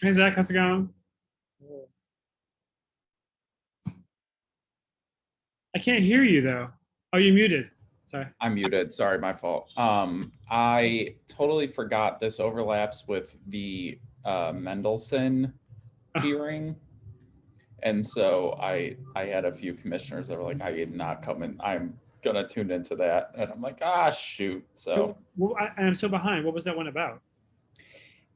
Hey Zach, how's it going? I can't hear you though. Oh, you muted. Sorry. I'm muted. Sorry, my fault. I totally forgot this overlaps with the Mendelssohn hearing. And so I had a few commissioners that were like, I did not come in. I'm going to tune into that. And I'm like, shoot. So Well, I'm so behind. What was that one about?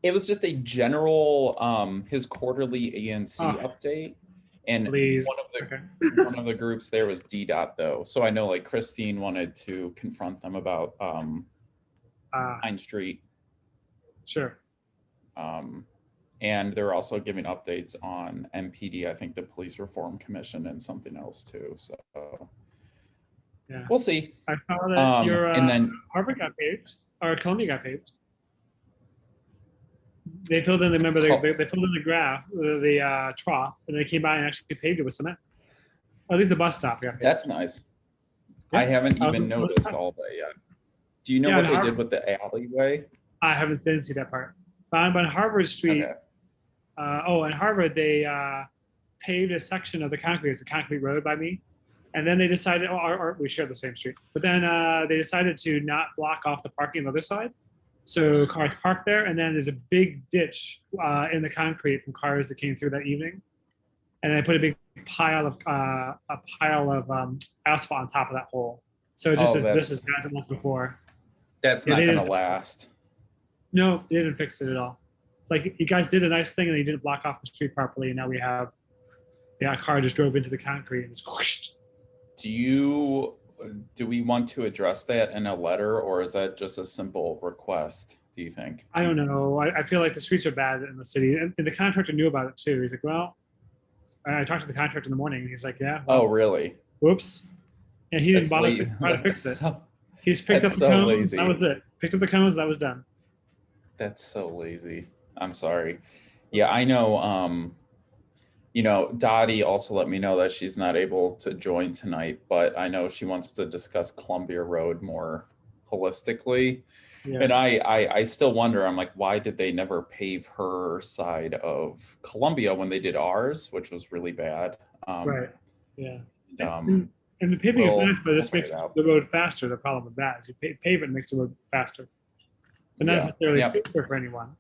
it was just a general, his quarterly ANC Oh, update. And please. one of the groups there was DDOT though. So I know like Christine wanted to confront them about Pine Street. Sure. And they're also giving updates on MPD, I think the Police Reform Commission and something else too. So yeah, we'll see. I saw that your and then Harvard got paved, or Columbia got paved. They filled in, remember, they filled in the graph, the trough, and they came by and actually paved it with cement. Or at least the bus stop got paved. That's nice. Yeah. I haven't even noticed all that yet. Do you know what they did with the alleyway? I didn't see that part. But on Harvard Street, in Harvard, they paved a section of the concrete. It's a concrete road by me. And then they decided, we share the same street. But then they decided to not block off the parking on the other side. So cars parked there, and then there's a big ditch in the concrete from cars that came through that evening. And I put a big pile of asphalt on top of that hole. So just as bad as it was before. That's not going to last. No, they didn't fix it at all. It's like you guys did a nice thing and you didn't block off the street properly, and now we have a car just drove into the concrete and it's whooshed. Do we want to address that in a letter, or is that just a simple request, do you think? I don't know. I feel like the streets are bad in the city, and the contractor knew about it too. He's like, well, I talked to the contractor in the morning, and he's like, yeah. Well, oh, really? Whoops. And he didn't bother to try to fix it. He just picked up the cones. That was it. Picked up the cones. That was done. That's so lazy. I'm sorry. Yeah, I know. Dottie also let me know that she's not able to join tonight, but I know she wants to discuss Columbia Road more holistically. Yeah. And I still wonder, I'm like, why did they never pave her side of Columbia when they did ours, which was really bad? Right. Yeah. And the paving is nice, but this makes the road faster. The problem with that is you pave it and makes the road faster. So not necessarily super for anyone.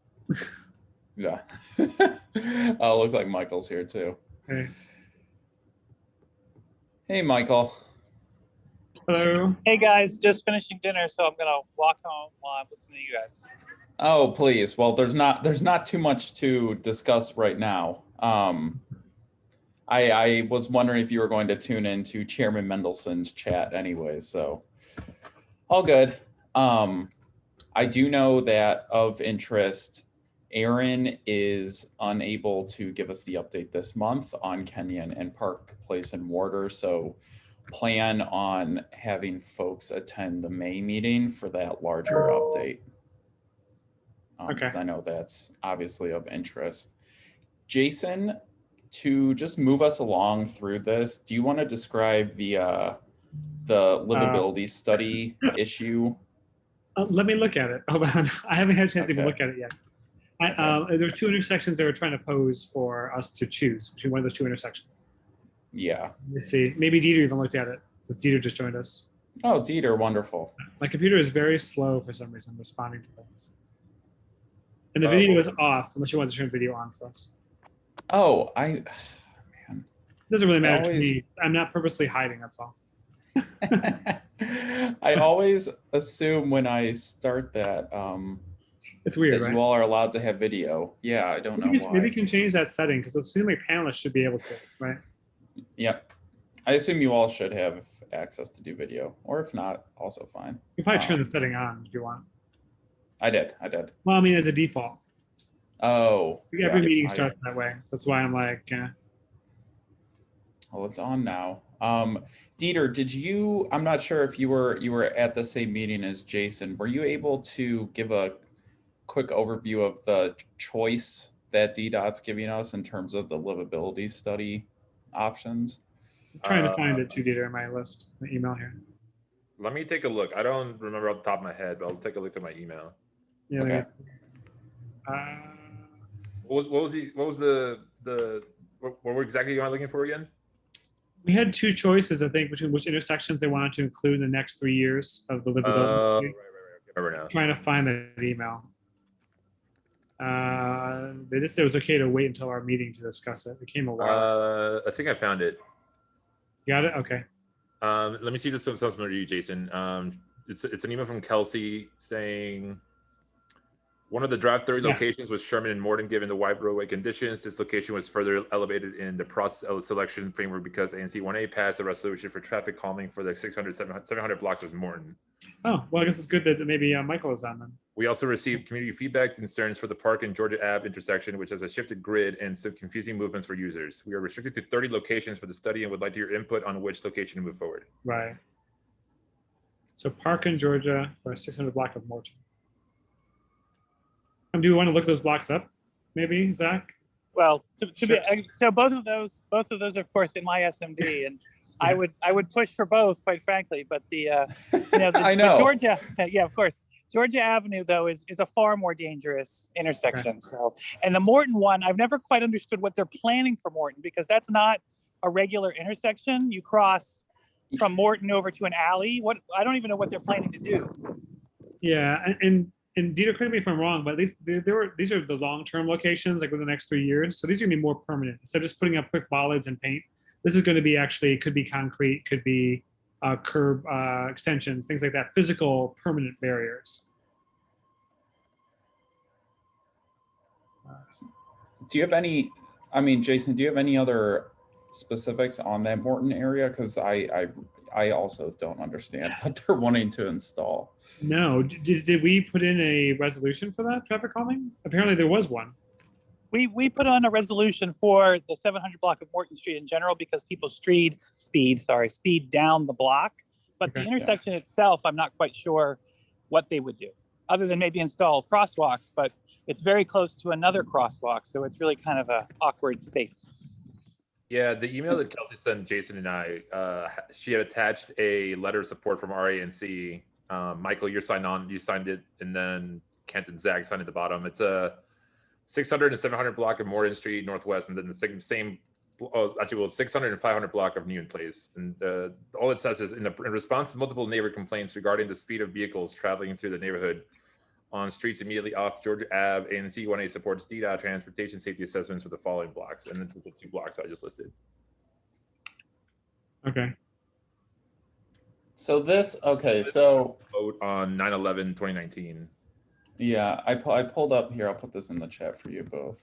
Yeah. Oh, looks like Michael's here too. Hey, Michael. Hello. Hey guys, just finishing dinner, so I'm gonna walk home while I'm listening to you guys. Oh, please. Well, there's not too much to discuss right now. I was wondering if you were going to tune into Chairman Mendelssohn's chat anyway, so all good. I do know that of interest, Aaron is unable to give us the update this month on Kenyon and Park Place and Warder, so plan on having folks attend the May meeting for that larger update. Because I know that's obviously of interest. Jason, to just move us along through this, do you want to describe the livability study issue? Let me look at it. Hold on. I haven't had a chance to even look at it yet. There's two intersections they were trying to pose for us to choose between one of those two intersections. Yeah. Let's see. Maybe Dieter even looked at it, since Dieter just joined us. Oh, Dieter, wonderful. My computer is very slow for some reason responding to things. And the video is off, unless you want to turn video on for us. Oh, man. It doesn't really matter to me. I'm not purposely hiding, that's all. I always assume when I start that, it's weird, right? You all are allowed to have video. Yeah, I don't know why. Maybe you can change that setting, because it seems like panelists should be able to, right? Yep. I assume you all should have access to do video, or if not, also fine. You can probably turn the setting on if you want. I did. Well, I mean, as a default. Oh. Every meeting starts that way. That's why I'm like, Well, it's on now. Dieter, I'm not sure if you were at the same meeting as Jason. Were you able to give a quick overview of the choice that DDOT's giving us in terms of the livability study options? I'm trying to find it too, Dieter, in my list, the email here. Let me take a look. I don't remember off the top of my head, but I'll take a look at my email. Yeah. Okay. what exactly am I looking for again? We had two choices, I think, between which intersections they wanted to include in the next 3 years of the livability. Right. I remember now. Trying to find that email. They just said it was okay to wait until our meeting to discuss it. It came a while. I think I found it. Got it? Okay. Let me see if this sounds familiar to you, Jason. It's an email from Kelsey saying one of the draft 30 Yes. locations was Sherman and Morton. Given the wide roadway conditions, this location was further elevated in the process of selection framework because ANC 1A passed a resolution for traffic calming for the 700 blocks of Morton. Oh, well, I guess it's good that maybe Michael is on then. We also received community feedback concerns for the Park and Georgia Ave intersection, which has a shifted grid and some confusing movements for users. We are restricted to 30 locations for the study and would like your input on which location to move forward. Right. So Park in Georgia or 600 block of Morton. Do you want to look those blocks up, maybe, Zach? Well, Sure. so both of those, of course, in my SMD, and I would push for both, quite frankly. But I know. but Georgia, yeah, of course, Georgia Avenue though is a far more dangerous intersection. Okay. So, and the Morton one, I've never quite understood what they're planning for Morton, because that's not a regular intersection. You cross from Morton over to an alley. I don't even know what they're planning to do. Yeah, and Dieter, correct me if I'm wrong, but these are the long-term locations, like within the next 3 years. So these are gonna be more permanent. Instead of just putting up quick bollards and paint, this is going to be could be concrete, could be curb extensions, things like that, physical permanent barriers. Do you have any, Jason, do you have any other specifics on that Morton area? Because I also don't understand what they're wanting to install. No, did we put in a resolution for that traffic calming? Apparently there was one. We put on a resolution for the 700 block of Morton Street in general because people speed down the block. But the intersection itself, I'm not quite sure what they would do, other than maybe install crosswalks. But it's very close to another crosswalk, so it's really kind of an awkward space. Yeah, the email that Kelsey sent Jason and I, she had attached a letter of support from our ANC. Michael, you signed it, and then Kent and Zach signed at the bottom. It's a 600 and 700 block of Morton Street Northwest, and then the 600 and 500 block of Newton Place. And all it says is, in response to multiple neighbor complaints regarding the speed of vehicles traveling through the neighborhood on streets immediately off Georgia Ave, ANC 1A supports DDOT transportation safety assessments for the following blocks. And it's the 2 blocks I just listed. Okay. So vote on 9/11/2019. Yeah, I pulled up here. I'll put this in the chat for you both.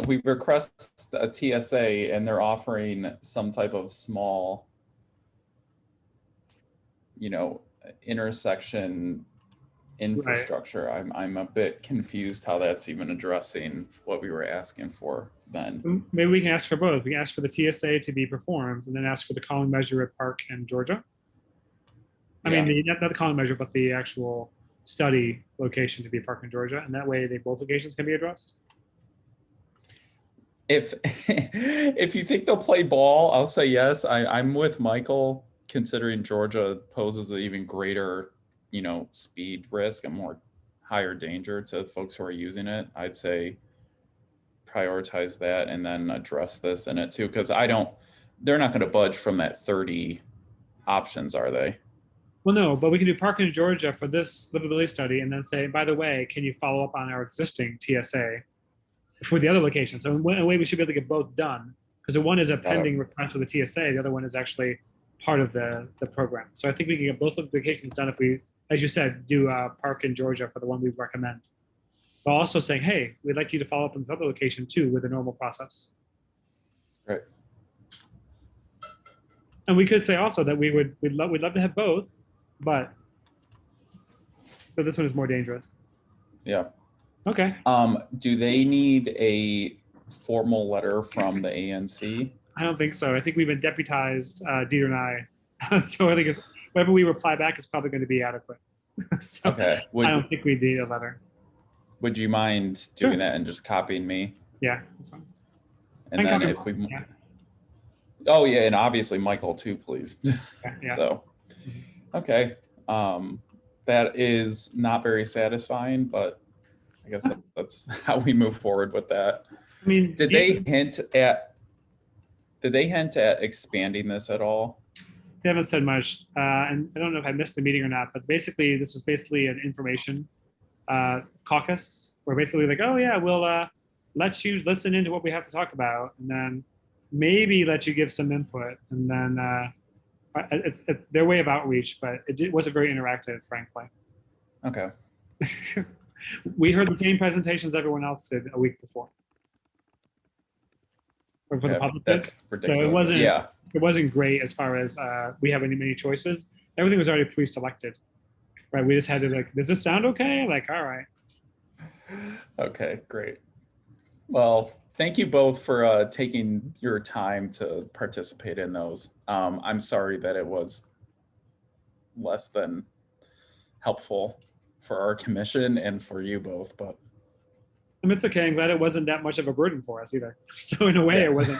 We request a TSA, and they're offering some type of small, intersection infrastructure. Right. I'm a bit confused how that's even addressing what we were asking for then. Maybe we can ask for both. We can ask for the TSA to be performed, and then ask for the calming measure at Park in Georgia. I mean, not the calming measure, but the actual study location to be Park in Georgia, and that way both locations can be addressed. If you think they'll play ball, I'll say yes. I'm with Michael, considering Georgia poses an even greater, speed risk and more higher danger to folks who are using it. I'd say prioritize that and then address this in it too, because they're not going to budge from that 30 options, are they? Well, no, but we can do Park in Georgia for this livability study and then say, by the way, can you follow up on our existing TSA for the other location? So in a way, we should be able to get both done, because the one is a pending request for the TSA. The other one is actually part of the program. So I think we can get both locations done if we, as you said, do Park in Georgia for the one we recommend. But also saying, hey, we'd like you to follow up on this other location too with a normal process. Right. And we could say also that we'd love to have both, but this one is more dangerous. Yeah. Okay. Do they need a formal letter from the ANC? I don't think so. I think we've been deputized, Dieter and I. So I think whatever we reply back is probably going to be adequate. So okay. I don't think we need a letter. Would you mind doing that and just copying me? Yeah, that's fine. And then if we... Yeah. Oh, yeah, and obviously Michael too, please. Yeah, yes. So, okay. That is not very satisfying, but I guess that's how we move forward with that. I mean, Did they hint at expanding this at all? They haven't said much, and I don't know if I missed the meeting or not. But basically, this was basically an information caucus, where basically like, oh yeah, we'll let you listen into what we have to talk about, and then maybe let you give some input, and then it's their way of outreach, but it wasn't very interactive, frankly. Okay. We heard the same presentations everyone else did a week before. Or for the public did. That's ridiculous. So it wasn't, yeah. It wasn't great as far as we have many choices. Everything was already pre-selected, right? We just had to like, does this sound okay? Like, all right. Okay, great. Well, thank you both for taking your time to participate in those. I'm sorry that it was less than helpful for our commission and for you both, but I mean, it's okay. I'm glad it wasn't that much of a burden for us either. So in a way, it wasn't,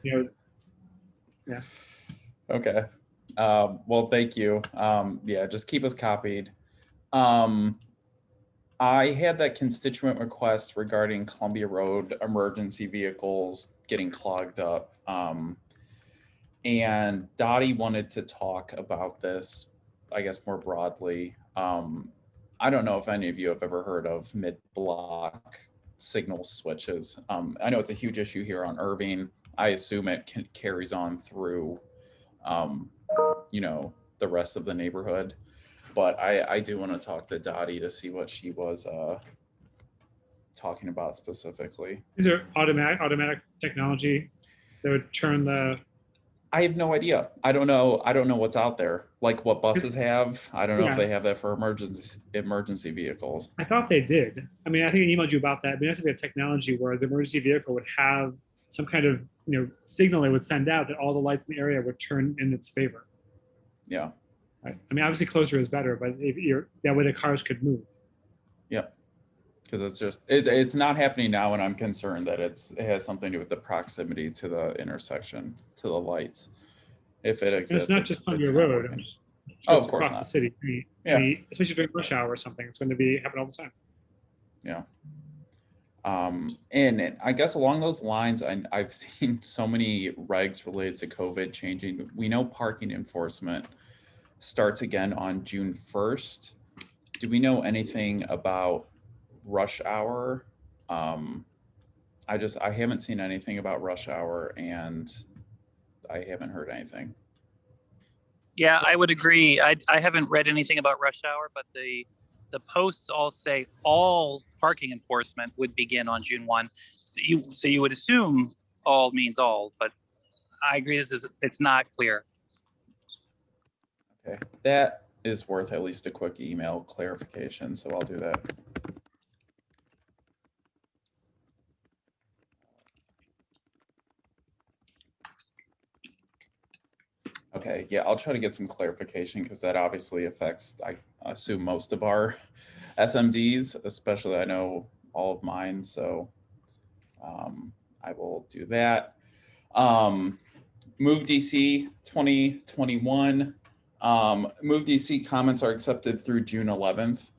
yeah. Okay. Well, thank you. Yeah, just keep us copied. I had that constituent request regarding Columbia Road emergency vehicles getting clogged up. And Dottie wanted to talk about this, I guess, more broadly. I don't know if any of you have ever heard of mid-block signal switches. I know it's a huge issue here on Irving. I assume it carries on through, the rest of the neighborhood. But I do want to talk to Dottie to see what she was talking about specifically. These are automatic technology that would turn the. I have no idea. I don't know what's out there. Like what buses have. I don't know if they have that for emergency vehicles. I thought they did. I mean, I think I emailed you about that. I mean, it has to be a technology where the emergency vehicle would have some kind of signal it would send out that all the lights in the area would turn in its favor. Yeah. Right. I mean, obviously closer is better, but if that way the cars could move. Yeah. Because it's just it's not happening now, and I'm concerned that it has something to do with the proximity to the intersection, to the lights. If it exists, and it's not just on your road. Oh, of course across not. the city. Especially during rush hour or something, it's going to happen all the time. Yeah. And I guess along those lines, I've seen so many regs related to COVID changing. We know parking enforcement starts again on June 1st. Do we know anything about rush hour? I haven't seen anything about rush hour, and I haven't heard anything. Yeah, I would agree. I haven't read anything about rush hour, but the posts all say all parking enforcement would begin on June 1. So you would assume all means all, but I agree it's not clear. Okay, that is worth at least a quick email clarification, so I'll do that. Okay, yeah, I'll try to get some clarification because that obviously affects, I assume, most of our SMDs, especially I know all of mine, so I will do that. Move DC 2021. Move DC comments are accepted through June 11th,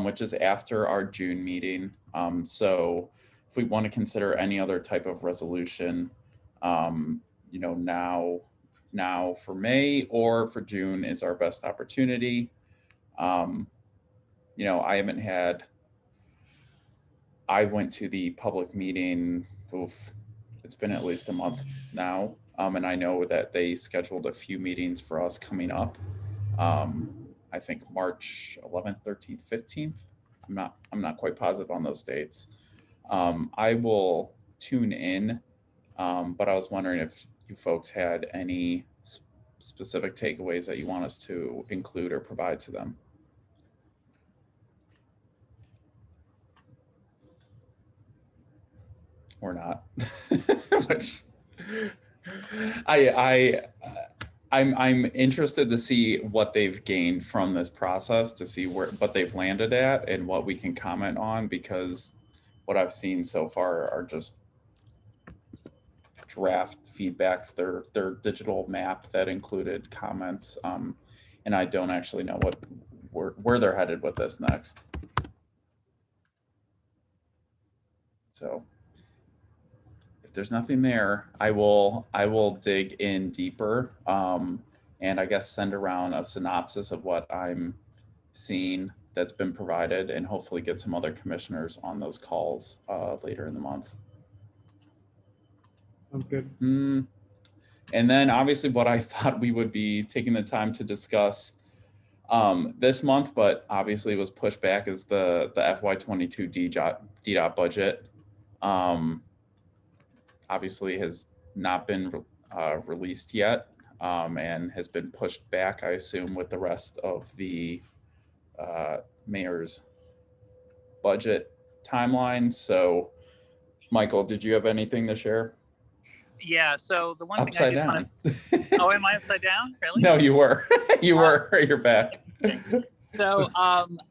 which is after our June meeting. So if we want to consider any other type of resolution, now for May or for June is our best opportunity. I went to the public meeting, it's been at least a month now. And I know that they scheduled a few meetings for us coming up. I think March 11th, 13th, 15th. I'm not quite positive on those dates. I will tune in, but I was wondering if you folks had any specific takeaways that you want us to include or provide to them. Or not. Which I'm interested to see what they've gained from this process, to see what they've landed at and what we can comment on, because what I've seen so far are just draft feedbacks, their digital map that included comments, and I don't actually know where they're headed with this next. So if there's nothing there, I will dig in deeper, and I guess send around a synopsis of what I'm seeing that's been provided, and hopefully get some other commissioners on those calls later in the month. Sounds good. And then obviously what I thought we would be taking the time to discuss this month, but obviously was pushed back, is the FY22 DDOT budget. Obviously has not been released yet, and has been pushed back, I assume, with the rest of the mayor's budget timeline. So Michael, did you have anything to share? Yeah, so the one Upside thing I down. did oh, am I upside down? Really? No, you were. You were. You're back. So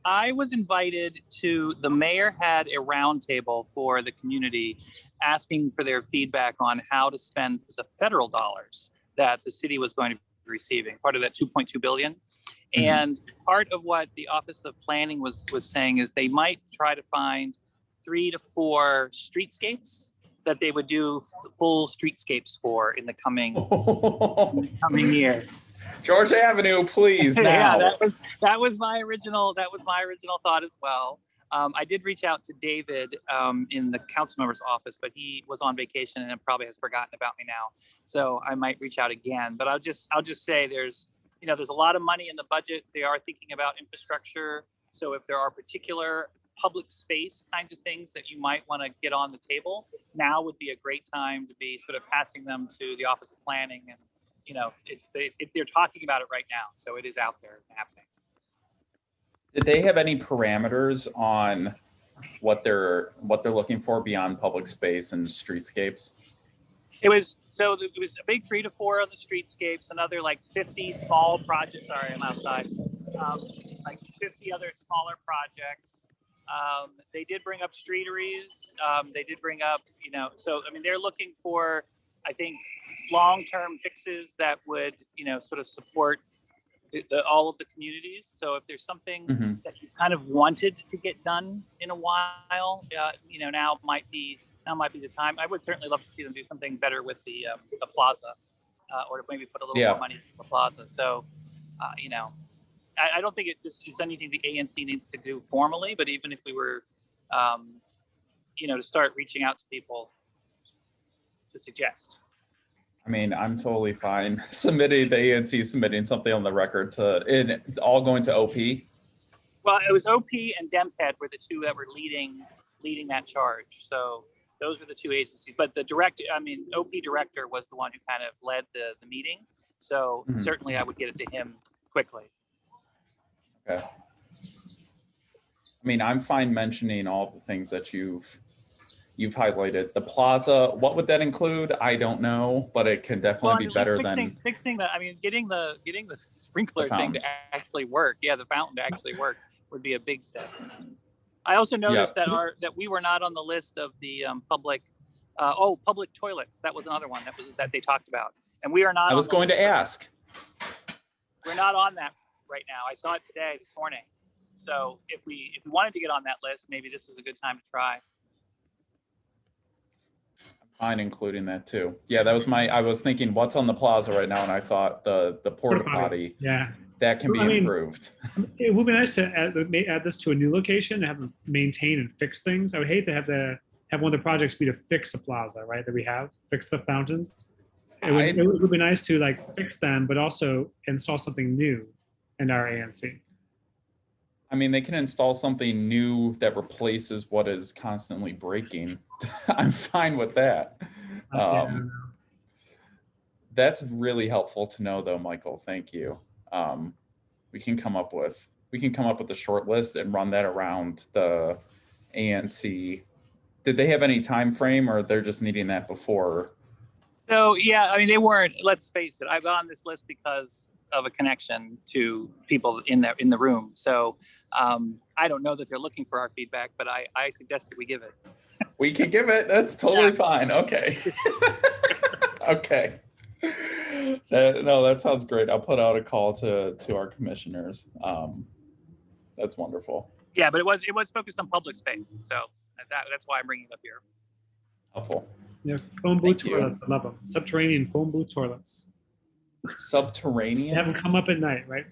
I was invited to, the mayor had a roundtable for the community asking for their feedback on how to spend the federal dollars that the city was going to be receiving, part of that 2.2 billion. And part of what the Office of Planning was saying is they might try to find 3 to 4 streetscapes that they would do full streetscapes for in the coming year. George Avenue, please now. Yeah, that was my original thought as well. I did reach out to David in the council member's office, but he was on vacation and probably has forgotten about me now. So I might reach out again. But I'll just say there's a lot of money in the budget. They are thinking about infrastructure. So if there are particular public space kinds of things that you might want to get on the table, now would be a great time to be sort of passing them to the Office of Planning. And they're talking about it right now, so it is out there happening. Did they have any parameters on what they're looking for beyond public space and streetscapes? It was a big 3 to 4 on the streetscapes, another like 50 small projects. Sorry, I'm outside. Like 50 other smaller projects. They did bring up streeteries. They did bring up, so I mean, they're looking for, I think, long-term fixes that would, sort of support all of the communities. So if there's something that you kind of wanted to get done in a while, now might be the time. I would certainly love to see them do something better with the plaza, or maybe put a little more money into the plaza. So, I don't think this is anything the ANC needs to do formally, but even if we were, to start reaching out to people to suggest. I mean, I'm totally fine submitting the ANC submitting something on the record all going to OP. Well, it was OP and DemPed were the two that were leading that charge. So those were the two agencies. But the OP director was the one who kind of led the meeting. So certainly I would get it to him quickly. Okay. I mean, I'm fine mentioning all the things that you've highlighted. The plaza, what would that include? I don't know, but it can definitely be better than fixing the. I mean, getting the sprinkler thing to actually work. Yeah, the fountain to actually work would be a big step. I also noticed that we were not on the list of the public toilets. That was another one that they talked about, and we are not. I was going to ask. We're not on that right now. I saw it this morning. So if we wanted to get on that list, maybe this is a good time to try. Fine, including that too. Yeah, that was I was thinking what's on the plaza right now, and I thought the porta potty. Yeah, that can be improved. It would be nice to add this to a new location and have them maintain and fix things. I would hate to have one of the projects be to fix a plaza, right? That we have fix the fountains. It would be nice to like fix them, but also install something new in our ANC. I mean, they can install something new that replaces what is constantly breaking. I'm fine with that. That's really helpful to know, though, Michael. Thank you. We can come up with a short list and run that around the ANC. Did they have any time frame, or they're just needing that before? So yeah, I mean, they weren't. Let's face it. I got on this list because of a connection to people in the room. So I don't know that they're looking for our feedback, but I suggested we give it. We can give it. That's totally fine. Okay. Okay. That sounds great. I'll put out a call to our commissioners. That's wonderful. Yeah, but it was focused on public space. So that's why I'm bringing it up here. Helpful. Yeah, phone booth Thank you. toilets. I love them. Subterranean phone booth toilets. They have Subterranean. them come up at night, right?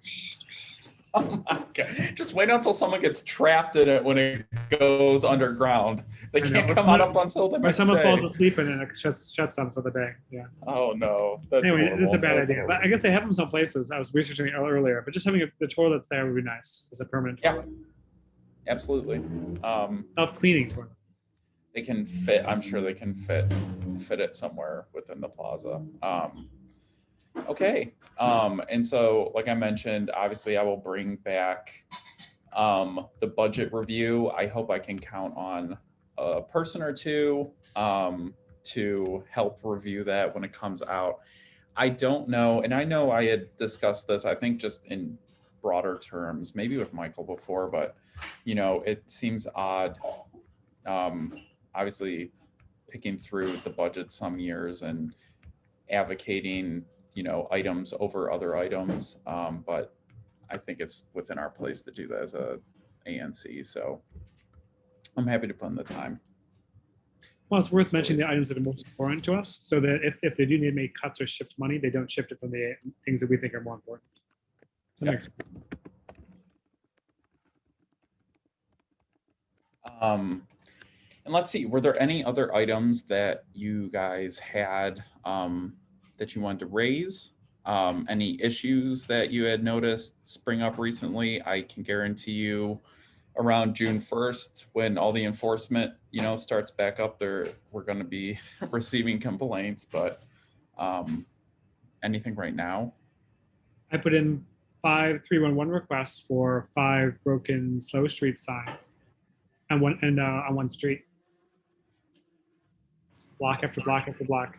Oh my god! Just wait until someone gets trapped in it when it goes underground. They I know. can't Or come out up until the Or next someone day. falls asleep and it shuts them for the day. Yeah. Oh no, that's Anyway, horrible. it's a bad That's idea. But I horrible. guess they have them some places. I was researching it earlier, but just having the toilets there would be nice as a permanent Yeah. toilet. Absolutely. Self-cleaning toilet. They can fit. I'm sure they can fit it somewhere within the plaza. Okay. And so, like I mentioned, obviously, I will bring back the budget review. I hope I can count on a person or two to help review that when it comes out. I don't know, and I know I had discussed this, I think just in broader terms, maybe with Michael before, but it seems odd, obviously picking through the budget some years and advocating, items over other items. But I think it's within our place to do that as a ANC. So I'm happy to put in the time. Well, it's worth That's mentioning the always- items that are most important to us, so that if they do need to make cuts or shift money, they don't shift it from the things that we think are more important. So that Yep. makes sense. And let's see, were there any other items that you guys had that you wanted to raise? Any issues that you had noticed spring up recently? I can guarantee you around June 1st, when all the enforcement, starts back up there, we're going to be receiving complaints, but anything right now? I put in 5 311 requests for 5 broken slow street signs on one street. Block after block after block.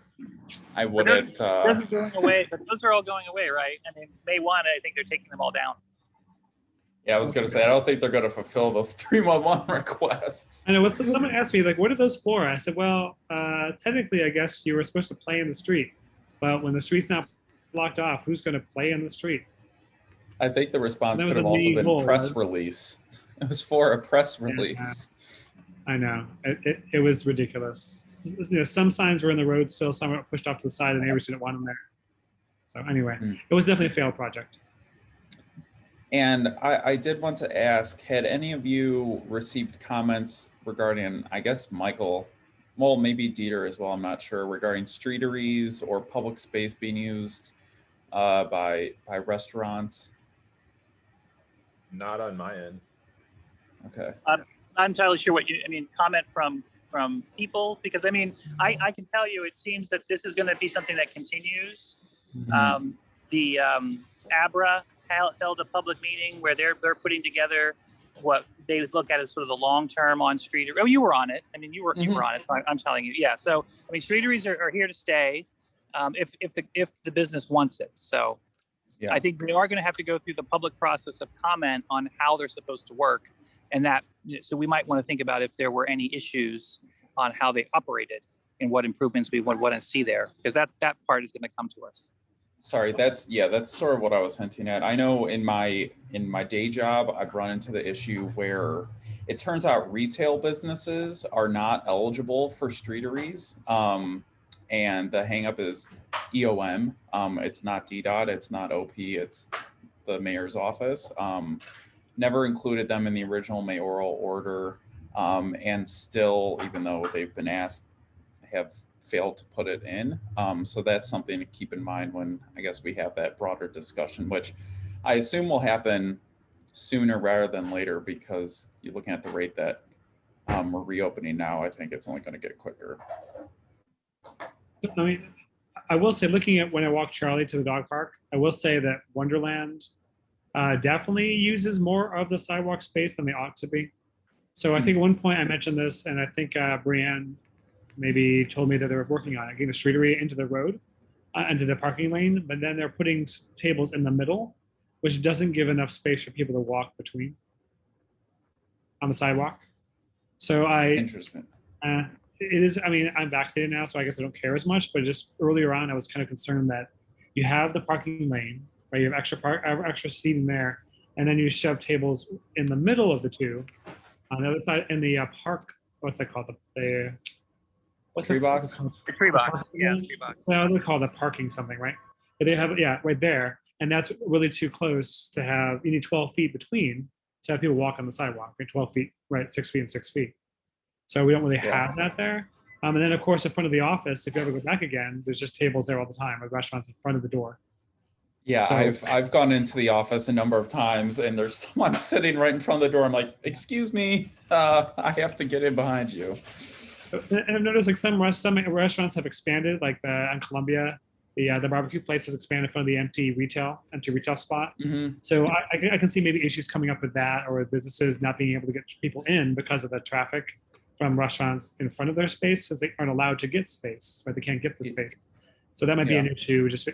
I But wouldn't. those are going away, but those are all going away, right? I mean, May 1, I think they're taking them all down. Yeah, I was going to say, I don't think they're going to fulfill those 311 requests. I know. Someone asked me, like, what are those for? I said, well, technically, I guess you were supposed to play in the street. But when the street's not blocked off, who's going to play in the street? I think the response That could was have a also main been goal, press right? release. It was for a press release. I know. It was ridiculous. Some signs were in the road still, some were pushed off to the side, and the neighbors didn't want them there. So anyway, It was definitely a failed project. And I did want to ask, had any of you received comments regarding, I guess, Michael, well, maybe Dieter as well, I'm not sure, regarding streeteries or public space being used by restaurants? Not on my end. Okay. I'm not entirely sure comment from people, because I can tell you, it seems that this is going to be something that continues. The ABRA held a public meeting where they're putting together what they look at as sort of the long-term on street. Oh, you were on it. You were on it. So I'm telling you, yeah. So streeteries are here to stay if the business wants it. So Yeah. I think they are going to have to go through the public process of comment on how they're supposed to work, and so we might want to think about if there were any issues on how they operated and what improvements we would want to see there, because that part is going to come to us. Sorry, that's sort of what I was hinting at. I know in my day job, I've run into the issue where it turns out retail businesses are not eligible for streeteries. And the hang up is EOM. It's not DDOT, it's not OP, it's the mayor's office. Never included them in the original mayoral order. And still, even though they've been asked, have failed to put it in. So that's something to keep in mind when I guess we have that broader discussion, which I assume will happen sooner rather than later, because you're looking at the rate that we're reopening now. I think it's only going to get quicker. I will say, looking at when I walked Charlie to the dog park, I will say that Wonderland definitely uses more of the sidewalk space than they ought to be. So I think at one point I mentioned this, and I think Brianne maybe told me that they were working on it, getting the streetery into the road, into the parking lane, but then they're putting tables in the middle, which doesn't give enough space for people to walk between on the sidewalk. So Interesting. it is, I'm vaccinated now, so I guess I don't care as much, but just earlier on, I was kind of concerned that you have the parking lane, right? You have extra seating there, and then you shove tables in the middle of the two on the other side in the park. What's that called? what's Tree the box? what's it called? The tree box. Parking Yeah, lot? tree box. Well, they call it parking something, right? But they have, yeah, right there. And that's really too close to have, you need 12 feet between to have people walk on the sidewalk, right? 12 feet, right? 6 feet and 6 feet. So we don't really Yeah. have that there. And then of course, in front of the office, if you ever go back again, there's just tables there all the time with restaurants in front of the door. Yeah, So- I've gone into the office a number of times and there's someone sitting right in front of the door. I'm like, excuse me, I have to get in behind you. And I've noticed like some restaurants have expanded, like on Columbia, the barbecue place has expanded in front of the empty retail spot. Mhm. So I can see maybe issues coming up with that, or businesses not being able to get people in because of the traffic from restaurants in front of their space, because they aren't allowed to get space, right? They can't get the space. So that might be an issue. Just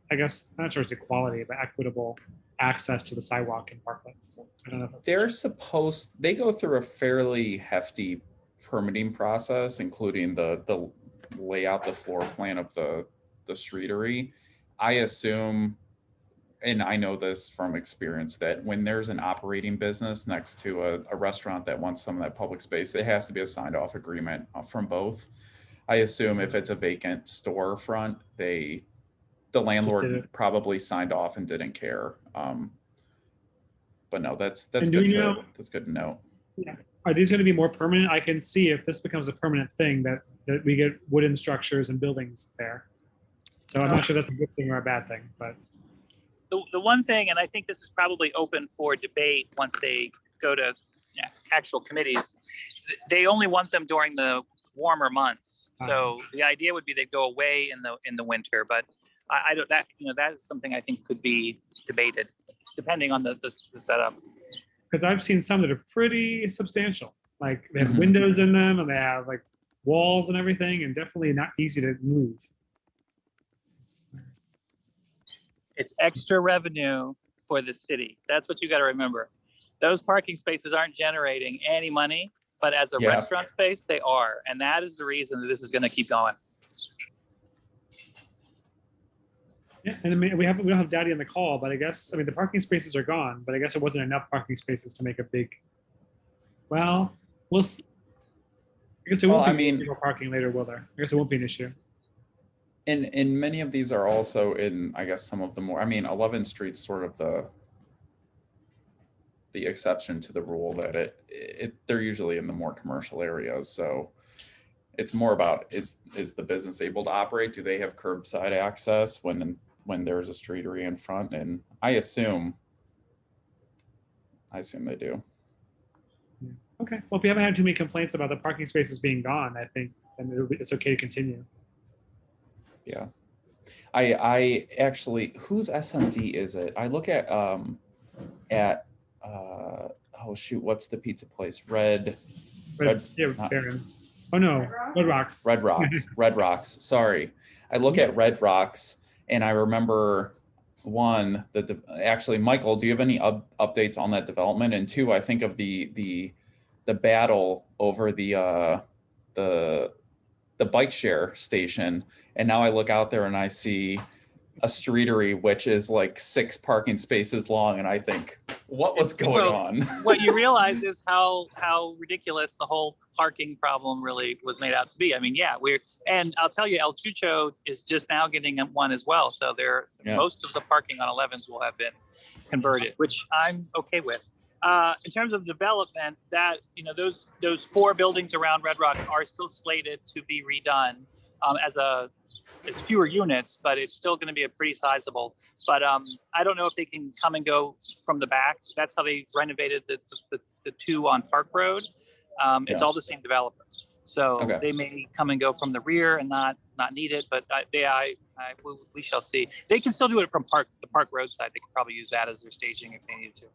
I guess I'm not sure it's equality, but equitable access to the sidewalk and parklets. I don't know if that's They go through a fairly hefty permitting process, including the layout, the floor plan of the streetery. I assume, and I know this from experience, that when there's an operating business next to a restaurant that wants some of that public space, it has to be a signed off agreement from both. I assume if it's a vacant storefront, the landlord probably signed off and didn't care. But no, that's good to know. Yeah. Are these going to be more permanent? I can see if this becomes a permanent thing that we get wooden structures and buildings there. So I'm not sure that's a good thing or a bad thing, but The one thing, and I think this is probably open for debate once they go to actual committees, they only want them during the warmer months. So the idea would be they'd go away in the winter, but I don't, that is something I think could be debated depending on the setup. because I've seen some that are pretty substantial. Like they have windows in them and they have like walls and everything, and definitely not easy to move. It's extra revenue for the city. That's what you got to remember. Those parking spaces aren't generating any money, but as a restaurant space, they are. And that is the reason that this is going to keep going. Yeah, and I mean, we don't have Daddy on the call, but I guess, the parking spaces are gone, but I guess it wasn't enough parking spaces to make a big, well, we'll see. I guess it won't be more parking later, will there? I guess it won't be an issue. And many of these are also in, I guess, some of the more, 11th Street's sort of the exception to the rule that they're usually in the more commercial areas. So it's more about, is the business able to operate? Do they have curbside access when there's a streetery in front? And I assume they do. Okay. Well, if you haven't had too many complaints about the parking spaces being gone, I think then it's okay to continue. Yeah. I actually, whose SMD is it? I look at oh shoot, what's the pizza place? Red Baron. Oh no, Red Rocks. Red Rocks. Red Rocks. Sorry. I look at Red Rocks and I remember one, that actually, Michael, do you have any updates on that development? And two, I think of the battle over the bike share station. And now I look out there and I see a streetery, which is like 6 parking spaces long. And I think, what was going on? What you realize is how ridiculous the whole parking problem really was made out to be. And I'll tell you, El Chucho is just now getting one as well. So most of the parking on 11th will have been converted, which I'm okay with. In terms of development, that those 4 buildings around Red Rocks are still slated to be redone as fewer units, but it's still going to be a pretty sizable. But I don't know if they can come and go from the back. That's how they renovated the 2 on Park Road. It's all the same developer, so they may come and go from the rear and not need it. But we shall see. They can still do it from the Park Road side. They could probably use that as their staging if they needed to.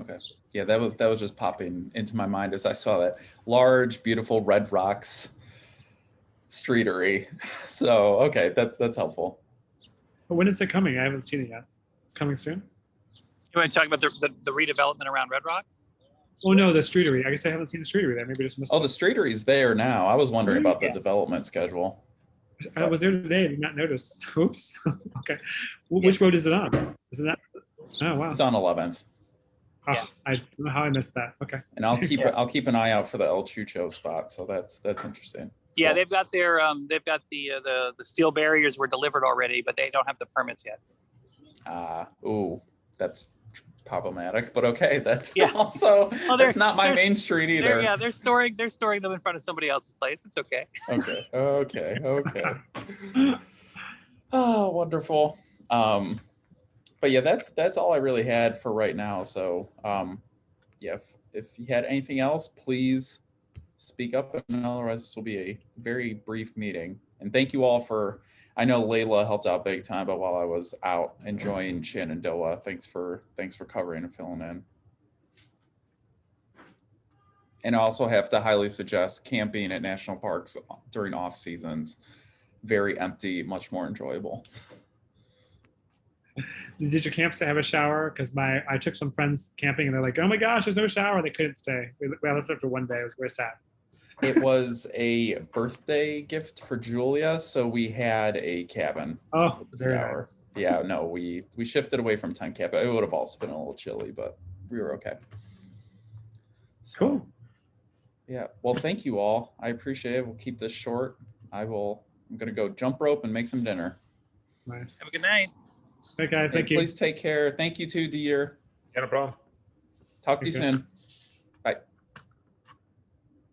Okay. Yeah, that was just popping into my mind as I saw that large, beautiful Red Rocks streetery. So, okay, that's helpful. But when is it coming? I haven't seen it yet. It's coming soon? You want to talk about the redevelopment around Red Rocks? Oh, no, the streetery. I guess I haven't seen the streetery there. Maybe I just missed it. The streetery's there now. I was wondering about the development schedule. I was there today. I did not notice. Oops. Okay. Which road is it on? Is it not? Oh, wow. It's on 11th. Oh, Yeah. I don't know how I missed that. Okay. And I'll keep Yeah. I'll keep an eye out for the El Chucho spot. So that's interesting. Yeah, Cool. they've got the steel barriers were delivered already, but they don't have the permits yet. Ooh, that's problematic. But okay, that's Yeah. also Well, that's not my main street either. They're storing them in front of somebody else's place. It's okay. Okay. Oh, wonderful. But yeah, that's all I really had for right now. So yeah, if you had anything else, please speak up, and otherwise this will be a very brief meeting. And thank you all for, I know Layla helped out big time, but while I was out enjoying Shenandoah, thanks for covering and filling in. And I also have to highly suggest camping at national parks during off seasons. Very empty, much more enjoyable. Did your campsite have a shower? Because I took some friends camping and they're like, oh my gosh, there's no shower. They couldn't stay. We left there for one day. It was very sad. It was a birthday gift for Julia, so we had a cabin. Oh, very shower. nice. Yeah, no, we shifted away from tent camp. It would have also been a little chilly, but we were okay. So, Cool. yeah, well, thank you all. I appreciate it. We'll keep this short. I'm gonna go jump rope and make some dinner. Nice. Have a good night. Hey guys, thank you. Please take care. Thank you too, Dieter. Yeah, no problem. Talk to you Thanks, guys. soon.